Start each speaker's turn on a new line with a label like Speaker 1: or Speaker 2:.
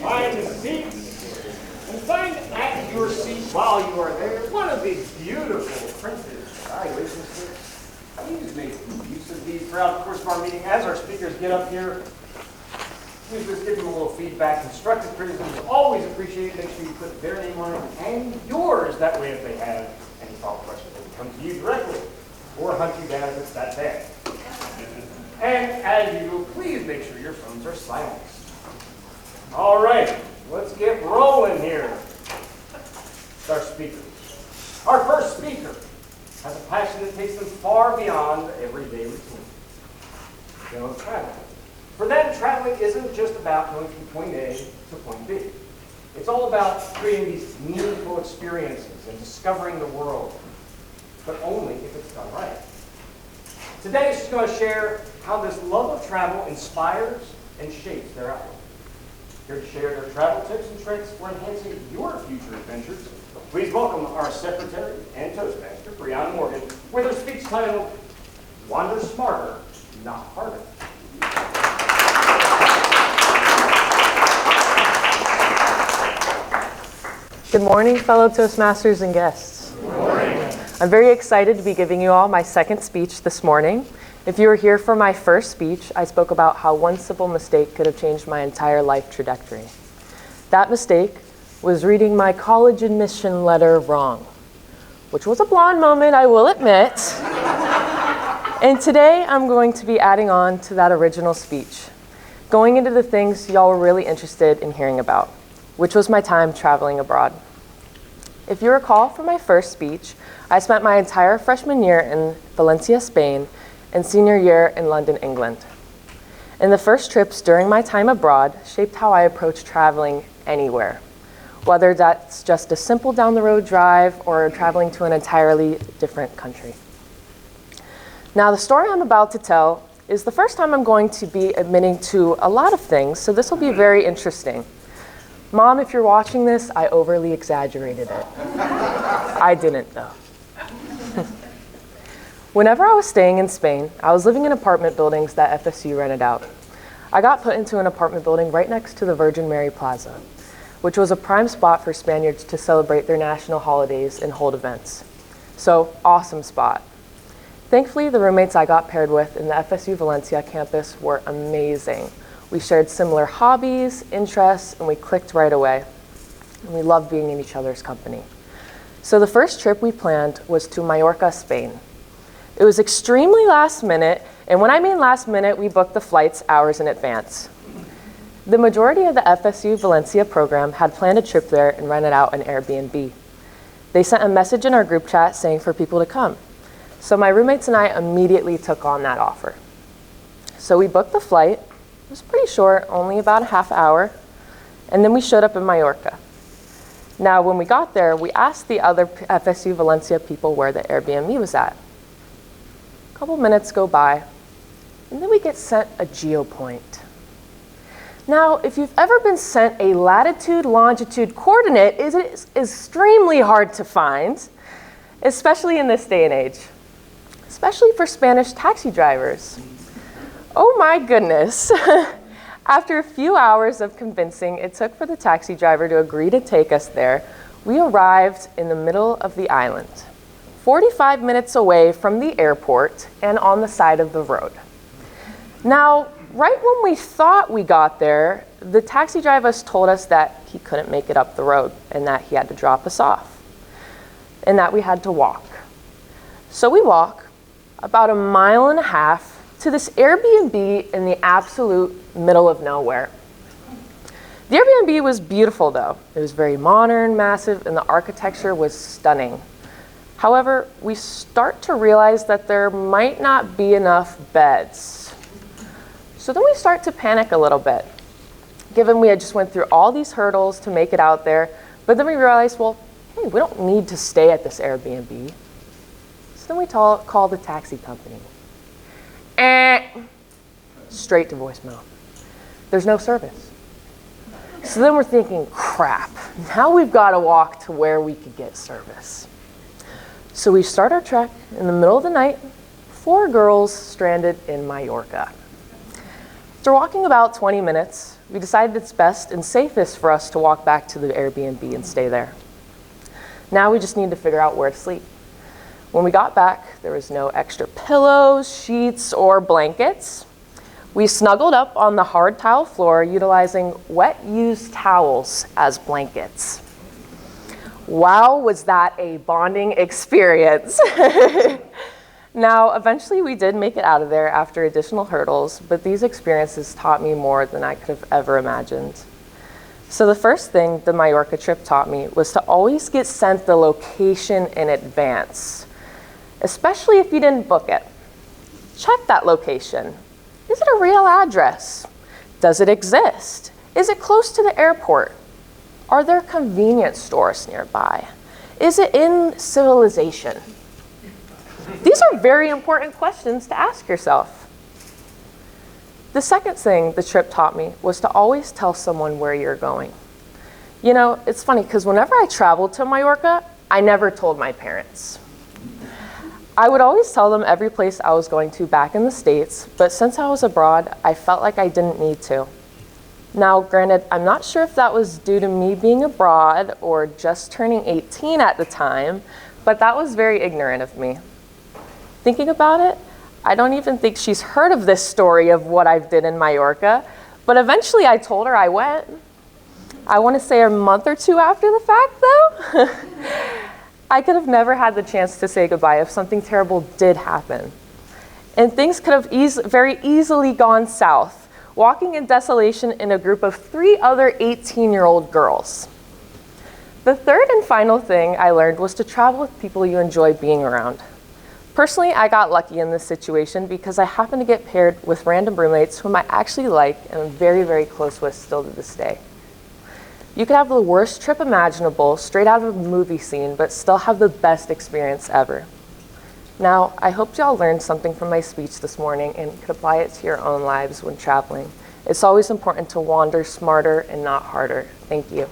Speaker 1: Find a seat and find at your seat while you are there one of these beautiful printed evaluation slips. Please make use of these throughout the course of our meeting. As our speakers get up here, please just give them a little feedback. Constructive criticism is always appreciated. Make sure you put their name on it and yours. That way, if they have any follow-up questions, they can come to you directly or hunt you down if it's that bad. And as usual, please make sure your phones are silenced. All right, let's get rolling here. Our speakers. Our first speaker has a passion that takes them far beyond the everyday routine. They love traveling. For them, traveling isn't just about going from point A to point B. It's all about creating these meaningful experiences and discovering the world, but only if it's done right. Today, she's going to share how this love of travel inspires and shapes their outlook. Here to share their travel tips and tricks for enhancing your future adventures, please welcome our Secretary and Toastmaster, Brianna Morgan, with her speech titled, Wander Smarter, Not Harder.
Speaker 2: Good morning, fellow Toastmasters and guests.
Speaker 1: Good morning.
Speaker 2: I'm very excited to be giving you all my second speech this morning. If you were here for my first speech, I spoke about how one simple mistake could have changed my entire life trajectory. That mistake was reading my college admission letter wrong, which was a blonde moment, I will admit. And today I'm going to be adding on to that original speech, going into the things y'all were really interested in hearing about, which was my time traveling abroad. If you recall from my first speech, I spent my entire freshman year in Valencia, Spain, and senior year in London, England. And the first trips during my time abroad shaped how I approach traveling anywhere, whether that's just a simple down the road drive or traveling to an entirely different country. Now, the story I'm about to tell is the first time I'm going to be admitting to a lot of things, so this will be very interesting. Mom, if you're watching this, I overly exaggerated it. I didn't, though. Whenever I was staying in Spain, I was living in apartment buildings that FSU rented out. I got put into an apartment building right next to the Virgin Mary Plaza, which was a prime spot for Spaniards to celebrate their national holidays and hold events. So, awesome spot. Thankfully, the roommates I got paired with in the FSU Valencia campus were amazing. We shared similar hobbies, interests, and we clicked right away. And we loved being in each other's company. So the first trip we planned was to Mallorca, Spain. It was extremely last minute, and when I mean last minute, we booked the flights hours in advance. The majority of the FSU Valencia program had planned a trip there and rented out an Airbnb. They sent a message in our group chat saying for people to come. So my roommates and I immediately took on that offer. So we booked the flight. It was pretty short, only about a half hour, and then we showed up in Mallorca. Now, when we got there, we asked the other FSU Valencia people where the Airbnb was at. A couple minutes go by, and then we get sent a geopoint. Now, if you've ever been sent a latitude, longitude coordinate, it is extremely hard to find, especially in this day and age, especially for Spanish taxi drivers. Oh my goodness. After a few hours of convincing it took for the taxi driver to agree to take us there, we arrived in the middle of the island, 45 minutes away from the airport and on the side of the road. Now, right when we thought we got there, the taxi driver told us that he couldn't make it up the road and that he had to drop us off and that we had to walk. So we walk about 1.5 miles to this Airbnb in the absolute middle of nowhere. The Airbnb was beautiful though. It was very modern, massive, and the architecture was stunning. However, we start to realize that there might not be enough beds. So then we start to panic a little bit, given we had just went through all these hurdles to make it out there, but then we realized, well, hey, we don't need to stay at this Airbnb. So then we call the taxi company. Straight to voicemail. There's no service. So then we're thinking, crap, now we've got to walk to where we could get service. So we start our trek in the middle of the night, 4 girls stranded in Mallorca. After walking about 20 minutes, we decided it's best and safest for us to walk back to the Airbnb and stay there. Now we just need to figure out where to sleep. When we got back, there was no extra pillows, sheets, or blankets. We snuggled up on the hard tile floor, utilizing wet used towels as blankets. Wow, was that a bonding experience. Now, eventually we did make it out of there after additional hurdles, but these experiences taught me more than I could have ever imagined. So the first thing the Mallorca trip taught me was to always get sent the location in advance, especially if you didn't book it. Check that location. Is it a real address? Does it exist? Is it close to the airport? Are there convenience stores nearby? Is it in civilization? These are very important questions to ask yourself. The second thing the trip taught me was to always tell someone where you're going. You know, it's funny because whenever I traveled to Mallorca, I never told my parents. I would always tell them every place I was going to back in the States, but since I was abroad, I felt like I didn't need to. Now, granted, I'm not sure if that was due to me being abroad or just turning 18 at the time, but that was very ignorant of me. Thinking about it, I don't even think she's heard of this story of what I did in Mallorca, but eventually I told her I went. I want to say a month or two after the fact, though. I could have never had the chance to say goodbye if something terrible did happen. And things could have very easily gone south, walking in desolation in a group of 3 other 18-year-old girls. The third and final thing I learned was to travel with people you enjoy being around. Personally, I got lucky in this situation because I happened to get paired with random roommates whom I actually like and am very, very close with still to this day. You could have the worst trip imaginable, straight out of a movie scene, but still have the best experience ever. Now, I hope y'all learned something from my speech this morning and could apply it to your own lives when traveling. It's always important to wander smarter and not harder. Thank you.